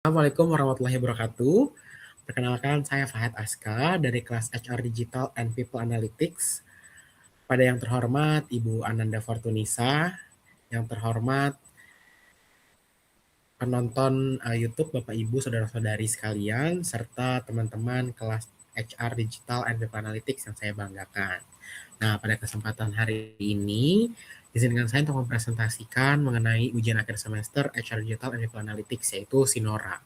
Assalamualaikum warahmatullahi wabarakatuh. Perkenalkan, saya Fahad Aska dari kelas HR Digital and People Analytics. Pada yang terhormat Ibu Ananda Fortunisa, yang terhormat penonton YouTube, Bapak Ibu, Saudara-saudari sekalian, serta teman-teman kelas HR Digital and People Analytics yang saya banggakan. Nah, pada kesempatan hari ini, izinkan saya untuk mempresentasikan mengenai ujian akhir semester HR Digital and People Analytics, yaitu SINORA.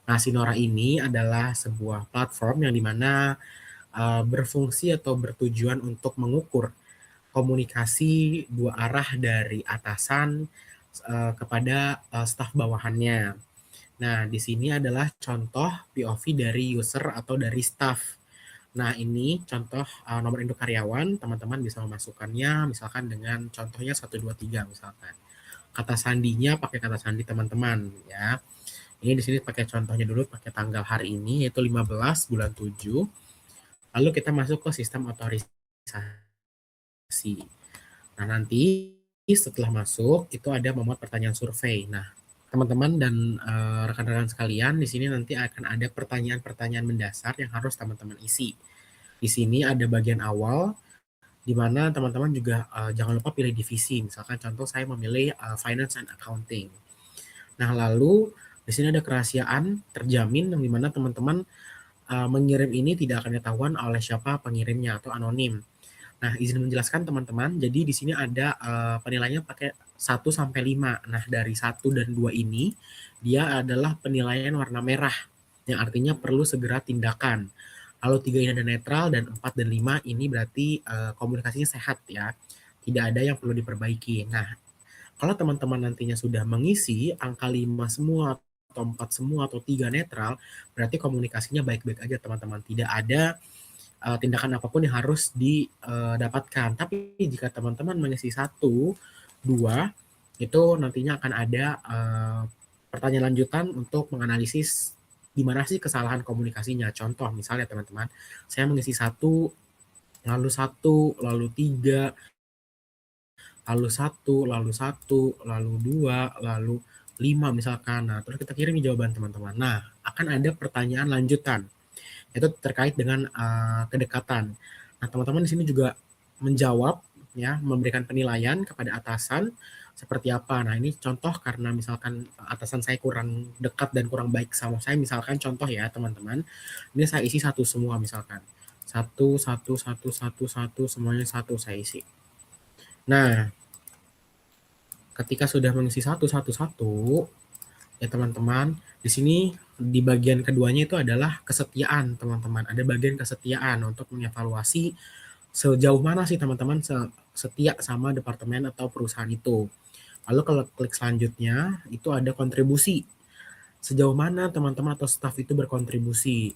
Nah, Sinora ini adalah sebuah platform yang dimana berfungsi atau bertujuan untuk mengukur komunikasi dua arah dari atasan kepada staf bawahannya. Nah, di sini adalah contoh POV dari user atau dari staff. Nah, ini contoh nomor induk karyawan, teman-teman bisa memasukkannya misalkan dengan contohnya 123 misalkan. Kata sandinya pakai kata sandi teman-teman ya. Ini di sini pakai contohnya dulu, pakai tanggal hari ini, yaitu 15 bulan 7. Lalu kita masuk ke sistem otorisasi. Nah, nanti setelah masuk, itu ada memuat pertanyaan survei. Nah, teman-teman dan rekan-rekan sekalian, di sini nanti akan ada pertanyaan-pertanyaan mendasar yang harus teman-teman isi. Di sini ada bagian awal, di mana teman-teman juga jangan lupa pilih divisi. Misalkan contoh saya memilih Finance and Accounting. Nah, lalu di sini ada kerahasiaan terjamin yang dimana teman-teman mengirim ini tidak akan ketahuan oleh siapa pengirimnya atau anonim. Nah, izin menjelaskan teman-teman, jadi di sini ada penilaiannya pakai 1 sampai 5. Nah, dari 1 dan 2 ini dia adalah penilaian warna merah yang artinya perlu segera tindakan. Lalu 3 ini ada netral dan 4 dan 5 ini berarti komunikasinya sehat ya. Tidak ada yang perlu diperbaiki. Nah, kalau teman-teman nantinya sudah mengisi angka 5 semua atau 4 semua atau 3 netral, berarti komunikasinya baik-baik aja teman-teman. Tidak ada tindakan apapun yang harus didapatkan. Tapi jika teman-teman mengisi 1, 2, itu nantinya akan ada pertanyaan lanjutan untuk menganalisis di mana sih kesalahan komunikasinya. Contoh misalnya teman-teman, saya mengisi 1, lalu 3, lalu 2, lalu 5 misalkan. Nah, terus kita kirim jawaban teman-teman. Nah, akan ada pertanyaan lanjutan. Itu terkait dengan kedekatan. Nah, teman-teman di sini juga menjawab ya, memberikan penilaian kepada atasan seperti apa. Nah, ini contoh karena misalkan atasan saya kurang dekat dan kurang baik sama saya, misalkan contoh ya, teman-teman. Ini saya isi 1 semua misalkan. 1 1 1 1 1 semuanya 1 saya isi. Nah, ketika sudah mengisi 1 1 1 ya teman-teman, di sini di bagian keduanya itu adalah kesetiaan teman-teman. Ada bagian kesetiaan untuk mengevaluasi sejauh mana sih teman-teman setia sama departemen atau perusahaan itu. Lalu kalau klik selanjutnya itu ada kontribusi. Sejauh mana teman-teman atau staf itu berkontribusi.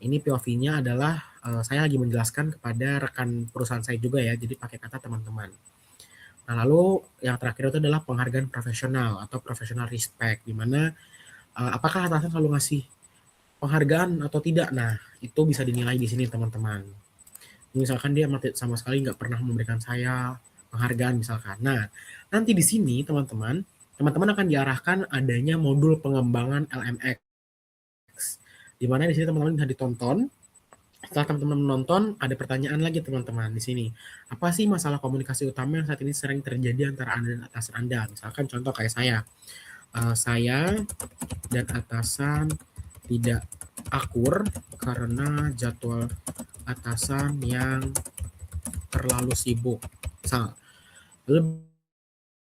Ini POV-nya adalah saya lagi menjelaskan kepada rekan perusahaan saya juga ya, jadi pakai kata teman-teman. Nah, lalu yang terakhir itu adalah penghargaan profesional atau professional respect, di mana apakah atasan selalu ngasih penghargaan atau tidak. Nah, itu bisa dinilai di sini teman-teman. Misalkan dia sama sekali nggak pernah memberikan saya penghargaan misalkan. Nah, nanti di sini teman-teman akan diarahkan adanya modul pengembangan LMX. Di mana di sini teman-teman bisa ditonton. Setelah teman-teman menonton, ada pertanyaan lagi teman-teman di sini. Apa sih masalah komunikasi utama yang saat ini sering terjadi antara Anda dan atasan Anda? Misalkan contoh kayak saya dan atasan tidak akur karena jadwal atasan yang terlalu sibuk. Lalu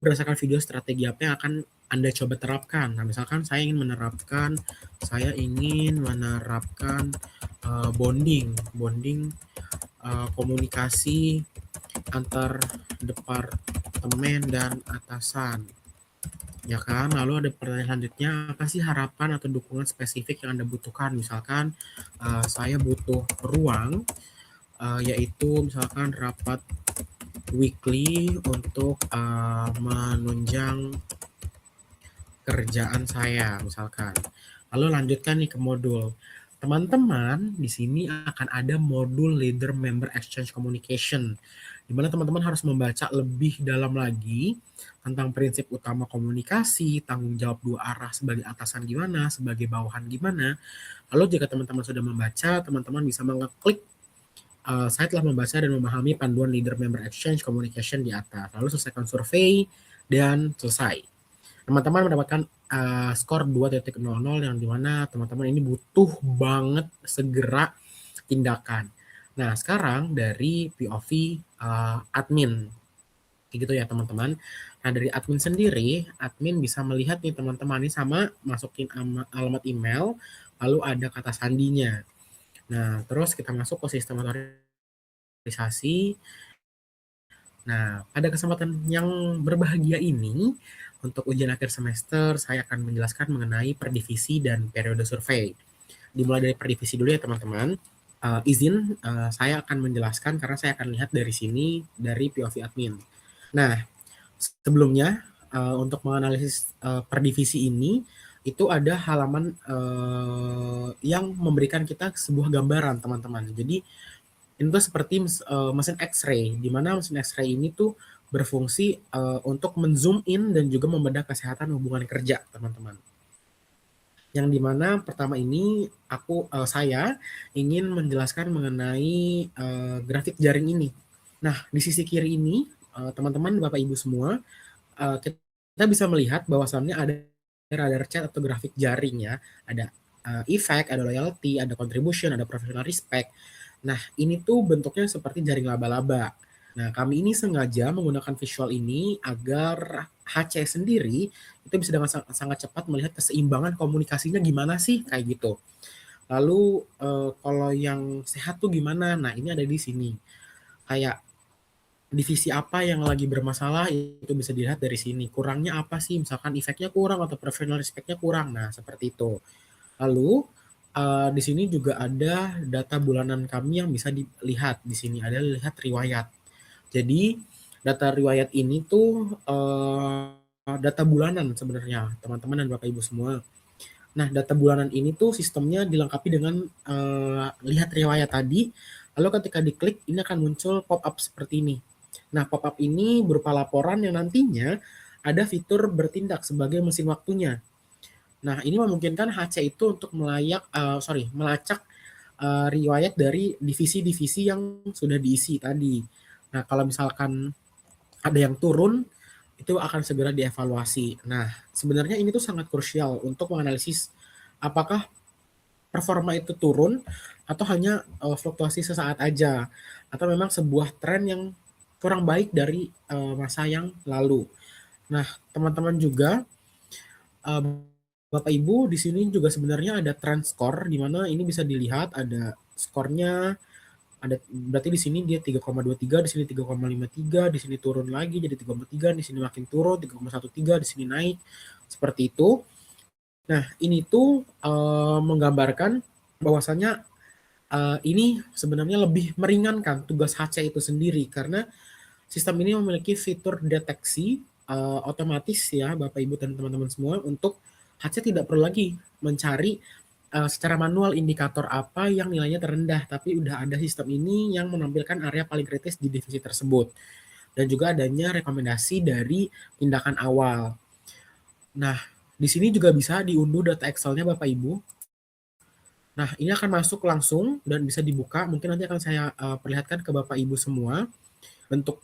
berdasarkan video strategi apa yang akan Anda coba terapkan. Nah, misalkan saya ingin menerapkan bonding komunikasi antar departemen dan atasan. Ya kan, lalu ada pertanyaan selanjutnya, apa sih harapan atau dukungan spesifik yang Anda butuhkan? Misalkan saya butuh ruang, yaitu misalkan rapat weekly untuk menunjang kerjaan saya misalkan. Lalu lanjutkan nih ke modul. Teman-teman, di sini akan ada modul Leader Member Exchange Communication, di mana teman-teman harus membaca lebih dalam lagi tentang prinsip utama komunikasi, tanggung jawab dua arah sebagai atasan gimana, sebagai bawahan gimana. Lalu jika teman-teman sudah membaca, teman-teman bisa mengeklik saya telah membaca dan memahami panduan leader member exchange communication di atas. Lalu selesaikan survei dan selesai. Teman-teman mendapatkan skor 2.00 yang dimana teman-teman ini butuh banget segera tindakan. Nah, sekarang dari POV admin. Gitu ya, teman-teman. Nah, dari admin sendiri, admin bisa melihat nih teman-teman ini sama masukin alamat email, lalu ada kata sandinya. Nah, terus kita masuk ke sistem otorisasi. Nah, pada kesempatan yang berbahagia ini, untuk ujian akhir semester, saya akan menjelaskan mengenai per divisi dan periode survei. Dimulai dari per divisi dulu ya teman-teman. Saya akan menjelaskan karena saya akan lihat dari sini, dari POV admin. Nah, sebelumnya, untuk menganalisis per divisi ini, itu ada halaman yang memberikan kita sebuah gambaran teman-teman. Jadi, ini tuh seperti mesin X-ray, di mana mesin X-ray ini tuh berfungsi untuk men-zoom in dan juga membedah kesehatan hubungan kerja, teman-teman. Yang dimana pertama ini saya ingin menjelaskan mengenai grafik jaring ini. Nah, di sisi kiri ini, teman-teman, Bapak Ibu semua, kita bisa melihat bahwasannya ada radar chat atau grafik jaring ya. Ada effect, ada loyalty, ada contribution, ada professional respect. Nah, ini tuh bentuknya seperti jaring laba-laba. Nah, kami ini sengaja menggunakan visual ini agar HC sendiri itu bisa dengan sangat cepat melihat keseimbangan komunikasinya gimana sih, kayak gitu. Lalu kalau yang sehat tuh gimana? Nah, ini ada di sini. Kayak divisi apa yang lagi bermasalah itu bisa dilihat dari sini. Kurangnya apa sih? Misalkan efeknya kurang atau professional respect-nya kurang. Nah, seperti itu. Lalu di sini juga ada data bulanan kami yang bisa dilihat. Di sini ada lihat riwayat. Jadi data riwayat ini tuh data bulanan sebenarnya, teman-teman dan Bapak Ibu semua. Nah, data bulanan ini tuh sistemnya dilengkapi dengan lihat riwayat tadi. Lalu ketika diklik, ini akan muncul pop-up seperti ini. Nah, pop-up ini berupa laporan yang nantinya ada fitur bertindak sebagai mesin waktunya. Nah, ini memungkinkan HC itu untuk melacak riwayat dari divisi-divisi yang sudah diisi tadi. Nah, kalau misalkan ada yang turun, itu akan segera dievaluasi. Nah, sebenarnya ini tuh sangat krusial untuk menganalisis apakah performa itu turun atau hanya fluktuasi sesaat aja, atau memang sebuah tren yang kurang baik dari masa yang lalu. Nah, teman-teman juga, Bapak Ibu, di sini juga sebenarnya ada trend score, di mana ini bisa dilihat ada skornya, ada berarti di sini dia 3,23, di sini 3,53, di sini turun lagi jadi 3,3, di sini makin turun 3,13, di sini naik. Seperti itu. Nah, ini tuh menggambarkan bahwasannya ini sebenarnya lebih meringankan tugas HC itu sendiri karena sistem ini memiliki fitur deteksi otomatis ya Bapak Ibu dan teman-teman semua untuk HC tidak perlu lagi mencari secara manual indikator apa yang nilainya terendah, tapi udah ada sistem ini yang menampilkan area paling kritis di divisi tersebut. Dan juga adanya rekomendasi dari tindakan awal. Nah, di sini juga bisa diunduh data Excel-nya Bapak Ibu. Nah, ini akan masuk langsung dan bisa dibuka. Mungkin nanti akan saya perlihatkan ke Bapak Ibu semua. Bentuk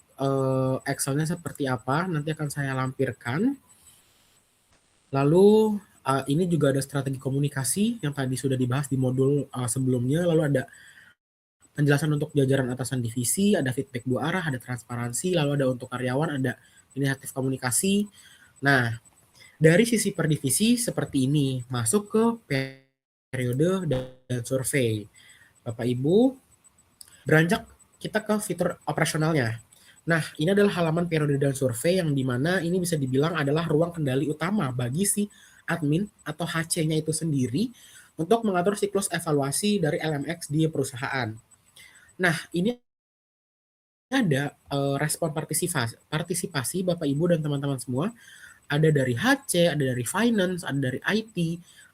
Excel-nya seperti apa, nanti akan saya lampirkan. Lalu ini juga ada strategi komunikasi yang tadi sudah dibahas di modul sebelumnya. Lalu ada penjelasan untuk jajaran atasan divisi, ada feedback dua arah, ada transparansi, lalu ada untuk karyawan, ada inisiatif komunikasi. Nah, dari sisi per divisi seperti ini, masuk ke periode dan survei. Bapak Ibu, beranjak kita ke fitur operasionalnya. Nah, ini adalah halaman periode dan survei yang dimana ini bisa dibilang adalah ruang kendali utama bagi si admin atau HC-nya itu sendiri untuk mengatur siklus evaluasi dari LMX di perusahaan. Nah, ini ada respon partisipasi Bapak Ibu dan teman-teman semua. Ada dari HC, ada dari finance, ada dari IT,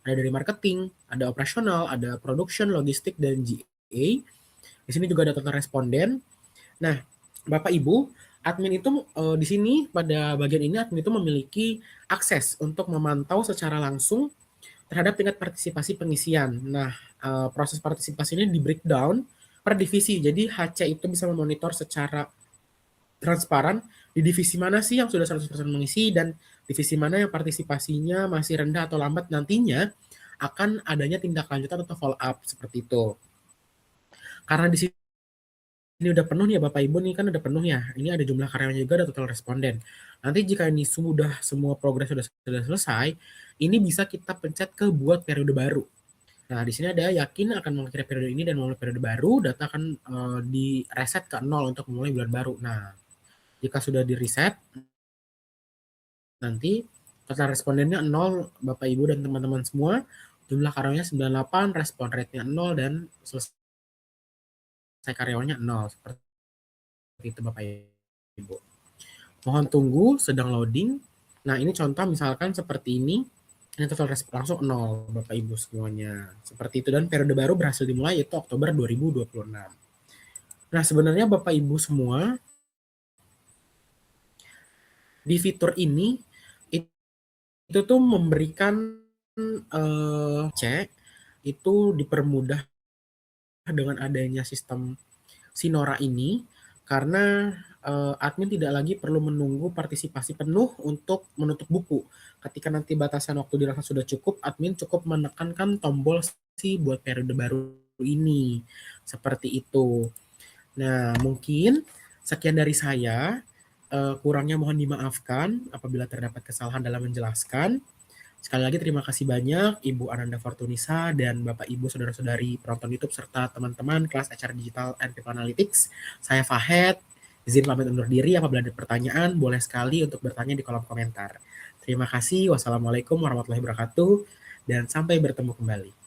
ada dari marketing, ada operasional, ada production, logistik, dan GA. Di sini juga ada total responden. Nah, Bapak Ibu, admin itu di sini pada bagian ini admin itu memiliki akses untuk memantau secara langsung terhadap tingkat partisipasi pengisian. Nah, proses partisipasi ini di breakdown per divisi. Jadi HC itu bisa memonitor secara transparan di divisi mana sih yang sudah 100% mengisi dan divisi mana yang partisipasinya masih rendah atau lambat. Nantinya akan adanya tindak lanjutan atau follow up seperti itu. Karena di sini ini udah penuh nih ya Bapak Ibu nih, kan udah penuh ya. Ini ada jumlah karyawan juga, ada total responden. Nanti jika ini sudah semua progres sudah selesai, ini bisa kita pencet ke buat periode baru. Nah, di sini ada yakin akan mengakhiri periode ini dan memulai periode baru, data akan di reset ke 0 untuk memulai bulan baru. Nah, jika sudah di reset, nanti total respondennya 0, Bapak Ibu dan teman-teman semua, jumlah karyawannya 98, respon rate-nya 0, dan selesai karyawannya 0. Seperti itu Bapak Ibu. Mohon tunggu, sedang loading. Nah, ini contoh misalkan seperti ini. Ini total respon langsung 0, Bapak Ibu semuanya. Seperti itu, dan periode baru berhasil dimulai yaitu Oktober 2026. Nah, sebenarnya Bapak Ibu semua, di fitur ini, itu tuh memberikan cek, itu dipermudah dengan adanya sistem Sinora ini, karena admin tidak lagi perlu menunggu partisipasi penuh untuk menutup buku. Ketika nanti batasan waktu dirasa sudah cukup, admin cukup menekankan tombol si buat periode baru ini. Seperti itu. Nah, mungkin sekian dari saya. Kurangnya mohon dimaafkan apabila terdapat kesalahan dalam menjelaskan. Sekali lagi terima kasih banyak Ibu Ananda Fortunisa dan Bapak Ibu saudara-saudari penonton YouTube serta teman-teman kelas HR Digital and People Analytics. Saya Fahed, izin pamit undur diri. Apabila ada pertanyaan, boleh sekali untuk bertanya di kolom komentar. Terima kasih. Wassalamualaikum warahmatullahi wabarakatuh dan sampai bertemu kembali.